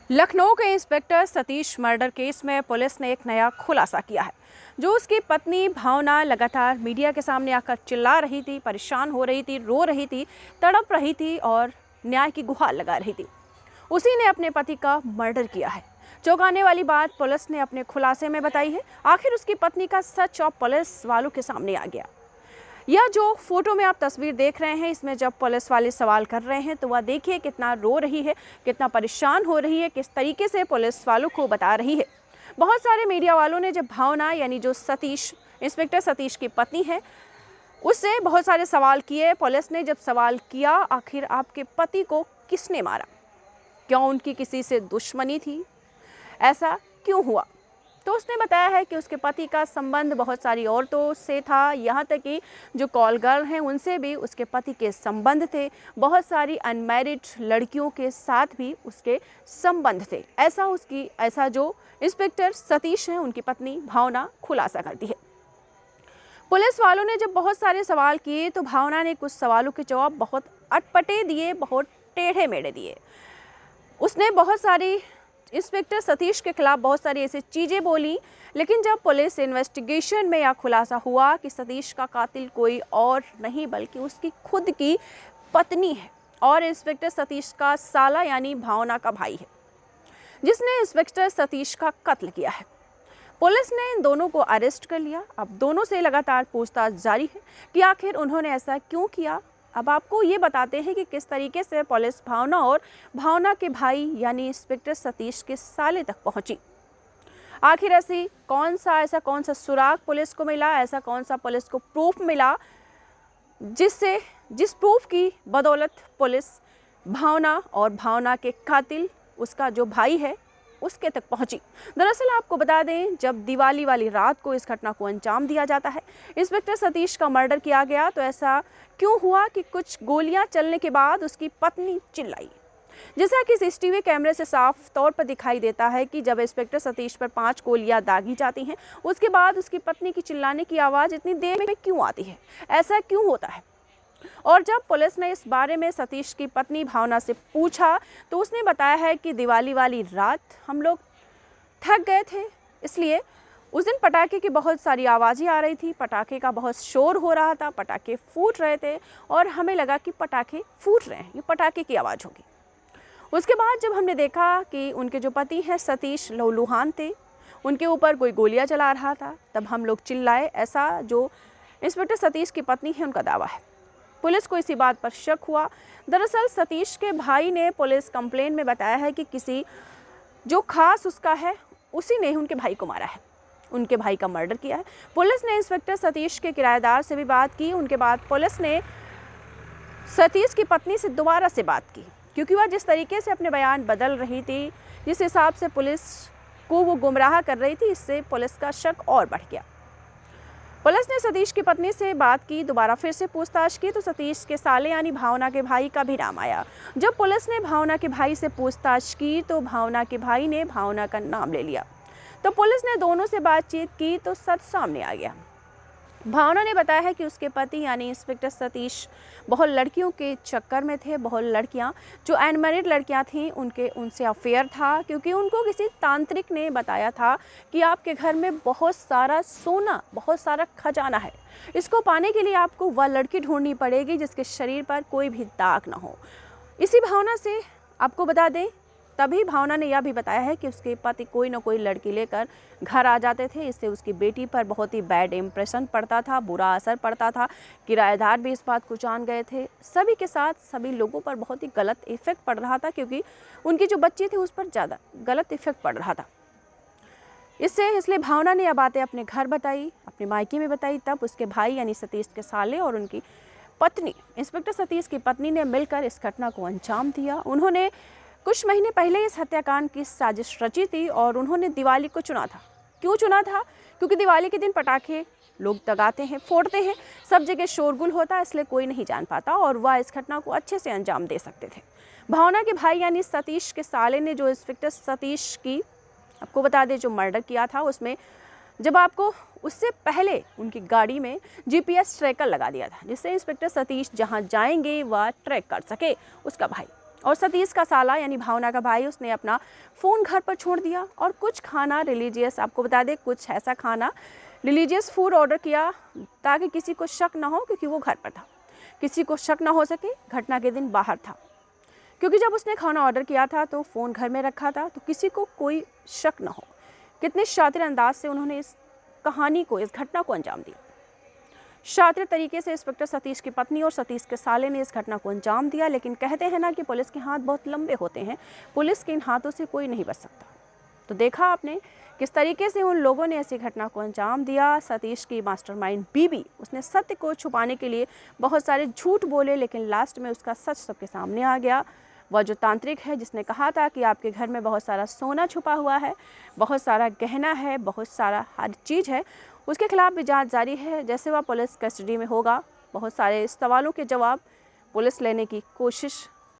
लखनऊ के inspector Satish murder case में police ने एक नया खुलासा किया है। जो उसकी पत्नी भावना लगातार मीडिया के सामने आकर चिल्ला रही थी, परेशान हो रही थी, रो रही थी, तड़प रही थी और न्याय की गुहार लगा रही थी, उसी ने अपने पति का मर्डर किया है। चौंकाने वाली बात पुलिस ने अपने खुलासे में बताई है। आखिर उसकी पत्नी का सच अब पुलिस वालों के सामने आ गया। यह जो फोटो में आप तस्वीर देख रहे हैं, इसमें जब पुलिस वाले सवाल कर रहे हैं तो वह देखिए कितना रो रही है, कितना परेशान हो रही है, किस तरीके से पुलिस वालों को बता रही है। बहुत सारे मीडिया वालों ने जब भावना यानी जो सतीश, इंस्पेक्टर सतीश की पत्नी है, उससे बहुत सारे सवाल किए। पुलिस ने जब सवाल किया, आखिर आपके पति को किसने मारा, क्यों उनकी किसी से दुश्मनी थी, ऐसा क्यों हुआ, तो उसने बताया है कि उसके पति का संबंध बहुत सारी औरतों से था, यहाँ तक कि जो कॉल गर्ल हैं उनसे भी उसके पति के संबंध थे, बहुत सारी अनमैरिड लड़कियों के साथ भी उसके संबंध थे। ऐसा जो इंस्पेक्टर सतीश हैं, उनकी पत्नी भावना खुलासा करती है। पुलिस वालों ने जब बहुत सारे सवाल किए तो भावना ने कुछ सवालों के जवाब बहुत अटपटे दिए, बहुत टेढ़े मेढ़े दिए। उसने बहुत सारी इंस्पेक्टर सतीश के खिलाफ बहुत सारी ऐसी चीजें बोली, लेकिन जब पुलिस इन्वेस्टिगेशन में यह खुलासा हुआ कि सतीश का कातिल कोई और नहीं बल्कि उसकी खुद की पत्नी है और इंस्पेक्टर सतीश का साला यानी भावना का भाई है, जिसने इंस्पेक्टर सतीश का कत्ल किया है। पुलिस ने इन दोनों को अरेस्ट कर लिया। अब दोनों से लगातार पूछताछ जारी है कि आखिर उन्होंने ऐसा क्यों किया। अब आपको ये बताते हैं कि किस तरीके से पुलिस भावना और भावना के भाई यानी इंस्पेक्टर सतीश के साले तक पहुंची। आखिर ऐसा कौन सा सुराग पुलिस को मिला, ऐसा कौन सा पुलिस को प्रूफ मिला जिस प्रूफ की बदौलत पुलिस भावना और भावना के कातिल उसका जो भाई है उसके तक पहुंची। दरअसल आपको बता दें, जब दिवाली वाली रात को इस घटना को अंजाम दिया जाता है, इंस्पेक्टर सतीश का मर्डर किया गया, तो ऐसा क्यों हुआ कि कुछ गोलियां चलने के बाद उसकी पत्नी चिल्लाई। जैसा कि सीसीटीवी कैमरे से साफ तौर पर दिखाई देता है कि जब इंस्पेक्टर सतीश पर 5 गोलियां दागी जाती हैं, उसके बाद उसकी पत्नी की चिल्लाने की आवाज इतनी देर में क्यों आती है, ऐसा क्यों होता है। और जब पुलिस ने इस बारे में सतीश की पत्नी भावना से पूछा तो उसने बताया है कि दिवाली वाली रात हम लोग थक गए थे, इसलिए उस दिन पटाखे की बहुत सारी आवाज़ें आ रही थी, पटाखे का बहुत शोर हो रहा था, पटाखे फूट रहे थे और हमें लगा कि पटाखे फूट रहे हैं, ये पटाखे की आवाज़ होगी। उसके बाद जब हमने देखा कि उनके जो पति हैं सतीश लहूलुहान थे, उनके ऊपर कोई गोलियां चला रहा था, तब हम लोग चिल्लाए, ऐसा जो इंस्पेक्टर सतीश की पत्नी है उनका दावा है। पुलिस को इसी बात पर शक हुआ। दरअसल सतीश के भाई ने पुलिस कंप्लेन में बताया है कि किसी जो खास उसका है उसी ने उनके भाई को मारा है, उनके भाई का मर्डर किया है। पुलिस ने इंस्पेक्टर सतीश के किराएदार से भी बात की। उनके बाद पुलिस ने सतीश की पत्नी से दोबारा से बात की, क्योंकि वह जिस तरीके से अपने बयान बदल रही थी, जिस हिसाब से पुलिस को वो गुमराह कर रही थी, इससे पुलिस का शक और बढ़ गया। पुलिस ने सतीश की पत्नी से बात की, दोबारा फिर से पूछताछ की तो सतीश के साले यानी भावना के भाई का भी नाम आया। जब पुलिस ने भावना के भाई से पूछताछ की तो भावना के भाई ने भावना का नाम ले लिया। तो पुलिस ने दोनों से बातचीत की तो सच सामने आ गया। भावना ने बताया है कि उसके पति यानी इंस्पेक्टर सतीश बहुत लड़कियों के चक्कर में थे, बहुत लड़कियां जो अनमैरिड लड़कियां थीं उनसे अफेयर था, क्योंकि उनको किसी तांत्रिक ने बताया था कि आपके घर में बहुत सारा सोना, बहुत सारा खजाना है, इसको पाने के लिए आपको वह लड़की ढूंढनी पड़ेगी जिसके शरीर पर कोई भी दाग ना हो। इसी भावना से आपको बता दें, तभी भावना ने यह भी बताया है कि उसके पति कोई ना कोई लड़की लेकर घर आ जाते थे, इससे उसकी बेटी पर बहुत ही बैड इम्प्रेशन पड़ता था, बुरा असर पड़ता था। किराएदार भी इस बात को जान गए थे, सभी के साथ सभी लोगों पर बहुत ही गलत इफेक्ट पड़ रहा था, क्योंकि उनकी जो बच्ची थी उस पर ज़्यादा गलत इफेक्ट पड़ रहा था। इसलिए भावना ने यह बातें अपने घर बताई, अपने मायके में बताई। तब उसके भाई यानी सतीश के साले और उनकी पत्नी इंस्पेक्टर सतीश की पत्नी ने मिलकर इस घटना को अंजाम दिया। उन्होंने कुछ महीने पहले इस हत्याकांड की साजिश रची थी और उन्होंने दिवाली को चुना था। क्यों चुना था? क्योंकि दिवाली के दिन पटाखे लोग दगाते हैं, फोड़ते हैं, सब जगह शोरगुल होता है, इसलिए कोई नहीं जान पाता और वह इस घटना को अच्छे से अंजाम दे सकते थे। भावना के भाई यानी सतीश के साले ने जो इंस्पेक्टर सतीश की, आपको बता दें, जो मर्डर किया था, उसमें जब आपको उससे पहले उनकी गाड़ी में जीपीएस ट्रैकर लगा दिया था, जिससे इंस्पेक्टर सतीश जहां जाएंगे वह ट्रैक कर सके उसका भाई। और सतीश का साला यानी भावना का भाई, उसने अपना फ़ोन घर पर छोड़ दिया और कुछ खाना रिलीजियस, आपको बता दें कुछ ऐसा खाना रिलीजियस फूड ऑर्डर किया ताकि किसी को शक ना हो, क्योंकि वो घर पर था, किसी को शक ना हो सके। घटना के दिन बाहर था, क्योंकि जब उसने खाना ऑर्डर किया था तो फ़ोन घर में रखा था, तो किसी को कोई शक ना हो। कितने शातिर अंदाज से उन्होंने इस कहानी को, इस घटना को अंजाम दिया। शातिर तरीके से इंस्पेक्टर सतीश की पत्नी और सतीश के साले ने इस घटना को अंजाम दिया। लेकिन कहते हैं ना कि पुलिस के हाथ बहुत लंबे होते हैं, पुलिस के इन हाथों से कोई नहीं बच सकता। तो देखा आपने किस तरीके से उन लोगों ने ऐसी घटना को अंजाम दिया। सतीश की मास्टरमाइंड बीबी, उसने सत्य को छुपाने के लिए बहुत सारे झूठ बोले, लेकिन लास्ट में उसका सच सबके सामने आ गया। वह जो तांत्रिक है जिसने कहा था कि आपके घर में बहुत सारा सोना छुपा हुआ है, बहुत सारा गहना है, बहुत सारा हर चीज़ है, उसके खिलाफ भी जांच जारी है। जैसे वह पुलिस कस्टडी में होगा, बहुत सारे सवालों के जवाब पुलिस लेने की कोशिश